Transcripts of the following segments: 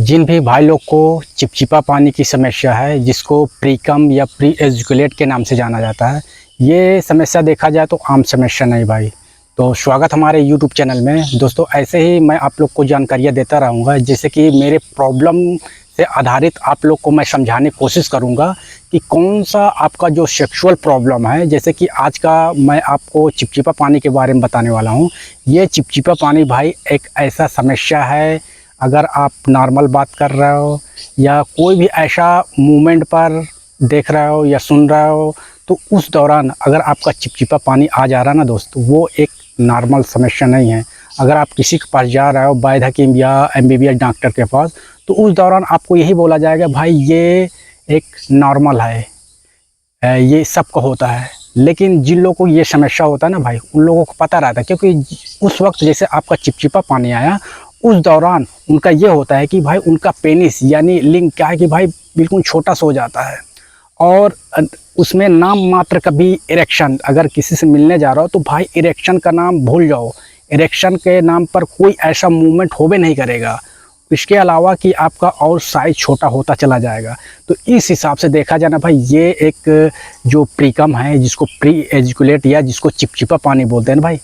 जिन भी भाई लोग को चिपचिपा पानी की समस्या है, जिसको प्रीकम या प्री एजुकेट के नाम से जाना जाता है, ये समस्या देखा जाए तो आम समस्या नहीं भाई। तो स्वागत हमारे यूट्यूब चैनल में। दोस्तों, ऐसे ही मैं आप लोग को जानकारियाँ देता रहूँगा, जैसे कि मेरे प्रॉब्लम से आधारित आप लोग को मैं समझाने की कोशिश करूँगा कि कौन सा आपका जो सेक्सुअल प्रॉब्लम है। जैसे कि आज का मैं आपको चिपचिपा पानी के बारे में बताने वाला हूँ। ये चिपचिपा पानी भाई एक ऐसा समस्या है, अगर आप नॉर्मल बात कर रहे हो या कोई भी ऐसा मूवमेंट पर देख रहे हो या सुन रहे हो, तो उस दौरान अगर आपका चिपचिपा पानी आ जा रहा है ना दोस्त, वो एक नॉर्मल समस्या नहीं है। अगर आप किसी के पास जा रहे हो, वैद्य हकीम या एमबीबीएस डॉक्टर के पास, तो उस दौरान आपको यही बोला जाएगा भाई ये एक नॉर्मल है, ये सबको होता है। लेकिन जिन लोगों को ये समस्या होता है ना भाई, उन लोगों को पता रहता है, क्योंकि उस वक्त जैसे आपका चिपचिपा पानी आया, उस दौरान उनका ये होता है कि भाई उनका पेनिस यानी लिंग क्या है कि भाई बिल्कुल छोटा सा हो जाता है, और उसमें नाम मात्र कभी इरेक्शन, अगर किसी से मिलने जा रहा हो तो भाई इरेक्शन का नाम भूल जाओ। इरेक्शन के नाम पर कोई ऐसा मूवमेंट होबे नहीं करेगा, इसके अलावा कि आपका और साइज छोटा होता चला जाएगा। तो इस हिसाब से देखा जाए ना भाई, ये एक जो प्रीकम है, जिसको प्री एजुकेट या जिसको चिपचिपा पानी बोलते हैं ना भाई,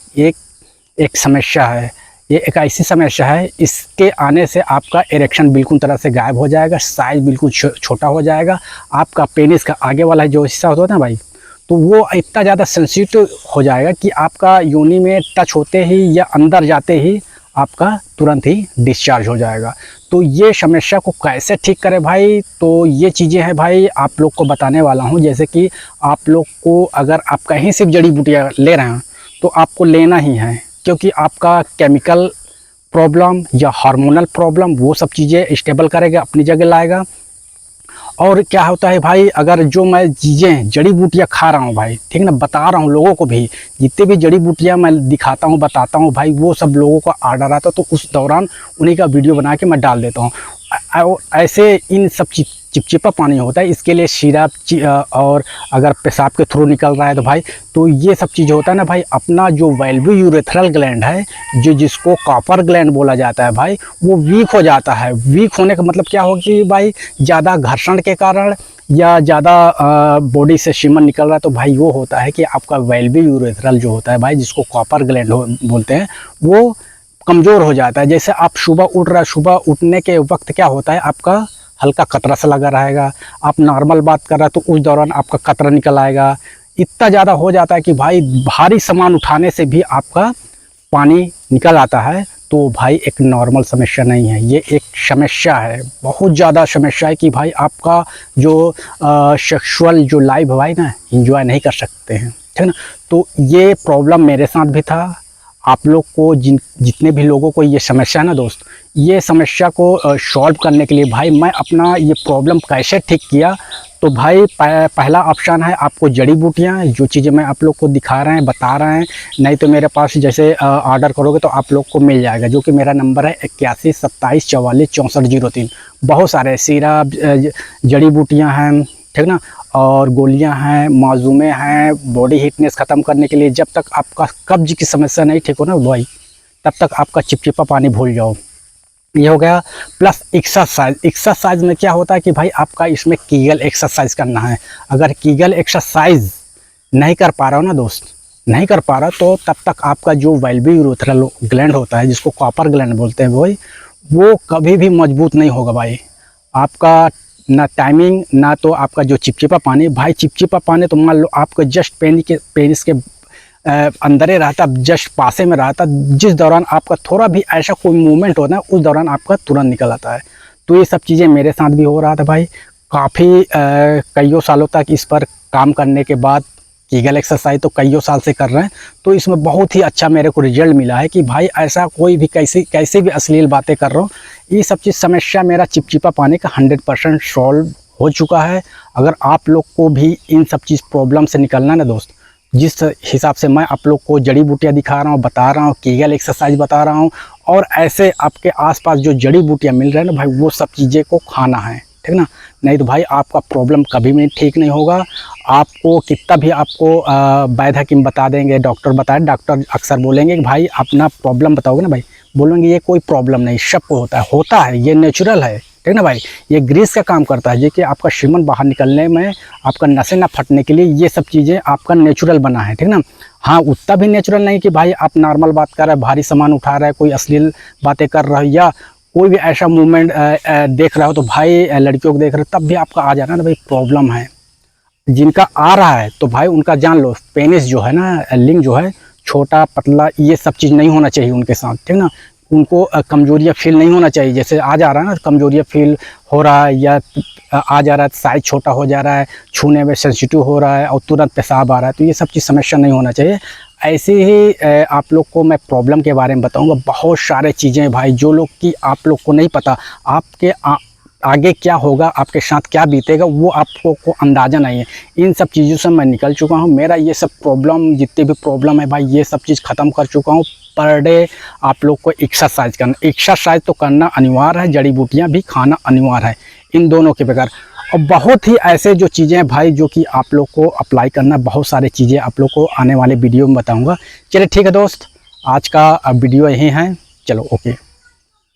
एक समस्या है। ये एक ऐसी समस्या है, इसके आने से आपका इरेक्शन बिल्कुल तरह से गायब हो जाएगा, साइज बिल्कुल छोटा हो जाएगा। आपका पेनिस का आगे वाला जो हिस्सा होता है ना भाई, तो वो इतना ज़्यादा सेंसिटिव हो जाएगा कि आपका योनि में टच होते ही या अंदर जाते ही आपका तुरंत ही डिस्चार्ज हो जाएगा। तो ये समस्या को कैसे ठीक करें भाई, तो ये चीज़ें हैं भाई आप लोग को बताने वाला हूँ। जैसे कि आप लोग को अगर आप कहीं से जड़ी बूटियाँ ले रहे हैं तो आपको लेना ही है, क्योंकि आपका केमिकल प्रॉब्लम या हार्मोनल प्रॉब्लम वो सब चीज़ें स्टेबल करेगा, अपनी जगह लाएगा। और क्या होता है भाई, अगर जो मैं चीज़ें जड़ी बूटियाँ खा रहा हूँ भाई, ठीक ना, बता रहा हूँ लोगों को भी, जितने भी जड़ी बूटियाँ मैं दिखाता हूँ बताता हूँ भाई, वो सब लोगों का ऑर्डर आता है, तो उस दौरान उन्हीं का वीडियो बना के मैं डाल देता हूँ। ऐसे इन सब चिपचिपा पानी होता है, इसके लिए सिरप और अगर पेशाब के थ्रू निकल रहा है तो भाई, तो ये सब चीज़ होता है ना भाई, अपना जो वेल्वी यूरेथ्रल ग्लैंड है, जिसको कॉपर ग्लैंड बोला जाता है भाई, वो वीक हो जाता है। वीक होने का मतलब क्या होगा कि भाई ज़्यादा घर्षण के कारण या ज़्यादा बॉडी से सीमन निकल रहा है, तो भाई वो होता है कि आपका वेल्वी यूरेथ्रल जो होता है भाई, जिसको कॉपर ग्लैंड बोलते हैं, वो कमज़ोर हो जाता है। जैसे आप सुबह उठ रहे हैं, सुबह उठने के वक्त क्या होता है, आपका हल्का कतरा सा लगा रहेगा। आप नॉर्मल बात कर रहे हैं तो उस दौरान आपका कतरा निकल आएगा। इतना ज़्यादा हो जाता है कि भाई भारी सामान उठाने से भी आपका पानी निकल आता है। तो भाई एक नॉर्मल समस्या नहीं है, ये एक समस्या है, बहुत ज़्यादा समस्या है कि भाई आपका जो सेक्सुअल जो लाइफ है भाई ना, इंजॉय नहीं कर सकते हैं, ठीक ना। तो ये प्रॉब्लम मेरे साथ भी था। आप लोग को जितने भी लोगों को ये समस्या है ना दोस्त, ये समस्या को सॉल्व करने के लिए भाई मैं अपना ये प्रॉब्लम कैसे ठीक किया, तो भाई पहला ऑप्शन है आपको जड़ी बूटियाँ, जो चीज़ें मैं आप लोग को दिखा रहे हैं बता रहे हैं। नहीं तो मेरे पास जैसे ऑर्डर करोगे तो आप लोग को मिल जाएगा, जो कि मेरा नंबर है 81 27 44 64 03। बहुत सारे सिरप जड़ी बूटियाँ हैं, ठीक ना, और गोलियां हैं, माजूमे हैं, बॉडी हीटनेस ख़त्म करने के लिए। जब तक आपका कब्ज की समस्या नहीं ठीक हो ना भाई, तब तक आपका चिपचिपा पानी भूल जाओ। ये हो गया। Plus exercise. एक्सरसाइज में क्या होता है कि भाई आपका इसमें कीगल एक्सरसाइज करना है। अगर कीगल एक्सरसाइज नहीं कर पा रहा हो ना दोस्त, नहीं कर पा रहा, तो तब तक आपका जो वेल्वी यूरेथ्रल ग्लैंड होता है, जिसको कॉपर ग्लैंड बोलते हैं भाई, वो कभी भी मजबूत नहीं होगा भाई। आपका ना टाइमिंग, ना तो आपका जो चिपचिपा पानी, भाई चिपचिपा पानी तो मान लो आपको जस्ट पेनिस के अंदर ही रहता, जस्ट पासे में रहता, जिस दौरान आपका थोड़ा भी ऐसा कोई मूवमेंट होता है, उस दौरान आपका तुरंत निकल आता है। तो ये सब चीज़ें मेरे साथ भी हो रहा था भाई। काफ़ी कईयों सालों तक इस पर काम करने के बाद, कीगल एक्सरसाइज तो कईयों साल से कर रहे हैं, तो इसमें बहुत ही अच्छा मेरे को रिजल्ट मिला है कि भाई ऐसा कोई भी कैसे भी अश्लील बातें कर रहा हूँ, ये सब चीज़ समस्या मेरा चिपचिपा पानी का 100% सॉल्व हो चुका है। अगर आप लोग को भी इन सब चीज़ प्रॉब्लम से निकलना है ना दोस्त, जिस हिसाब से मैं आप लोग को जड़ी बूटियाँ दिखा रहा हूँ, बता रहा हूँ, कीगल एक्सरसाइज बता रहा हूँ, और ऐसे आपके आसपास जो जड़ी बूटियाँ मिल रहे हैं ना भाई, वो सब चीज़ें को खाना है, ठीक ना। नहीं तो भाई आपका प्रॉब्लम कभी भी ठीक नहीं होगा। आपको कितना भी आपको वैद्य हकीम बता देंगे, डॉक्टर बताए, डॉक्टर अक्सर बोलेंगे कि भाई अपना प्रॉब्लम बताओगे ना भाई, बोलेंगे ये कोई प्रॉब्लम नहीं, सबको होता है, ये नेचुरल है, ठीक ना भाई। ये ग्रीस का काम करता है, ये कि आपका श्रीमन बाहर निकलने में, आपका नसें ना फटने के लिए ये सब चीज़ें आपका नेचुरल बना है, ठीक ना। हाँ, उतना भी नेचुरल नहीं कि भाई आप नॉर्मल बात कर रहे हैं, भारी सामान उठा रहे हैं, कोई अश्लील बातें कर रहे हो या कोई भी ऐसा मूवमेंट देख रहा हो तो भाई लड़कियों को देख रहे हो तब भी आपका आ जा रहा है ना भाई, प्रॉब्लम है। जिनका आ रहा है तो भाई उनका जान लो, पेनिस जो है ना, लिंग जो है छोटा पतला, ये सब चीज़ नहीं होना चाहिए उनके साथ, ठीक ना। उनको कमजोरियाँ फील नहीं होना चाहिए, जैसे आ जा रहा है ना कमजोरियाँ फील हो रहा है या आ जा रहा है, साइज छोटा हो जा रहा है, छूने में सेंसिटिव हो रहा है और तुरंत पेशाब आ रहा है, तो ये सब चीज़ समस्या नहीं होना चाहिए। ऐसे ही आप लोग को मैं प्रॉब्लम के बारे में बताऊंगा, बहुत सारे चीज़ें भाई जो लोग कि आप लोग को नहीं पता, आपके आगे क्या होगा, आपके साथ क्या बीतेगा वो आपको को अंदाज़ा नहीं है। इन सब चीज़ों से मैं निकल चुका हूँ, मेरा ये सब प्रॉब्लम, जितने भी प्रॉब्लम है भाई ये सब चीज़ ख़त्म कर चुका हूँ। पर डे आप लोग को एक्सरसाइज करना, एक्सरसाइज तो करना अनिवार्य है, जड़ी बूटियाँ भी खाना अनिवार्य है, इन दोनों के बगैर। और बहुत ही ऐसे जो चीज़ें हैं भाई जो कि आप लोग को अप्लाई करना, बहुत सारी चीज़ें आप लोग को आने वाले वीडियो में बताऊँगा। चलिए ठीक है दोस्त, आज का वीडियो यही है, चलो ओके।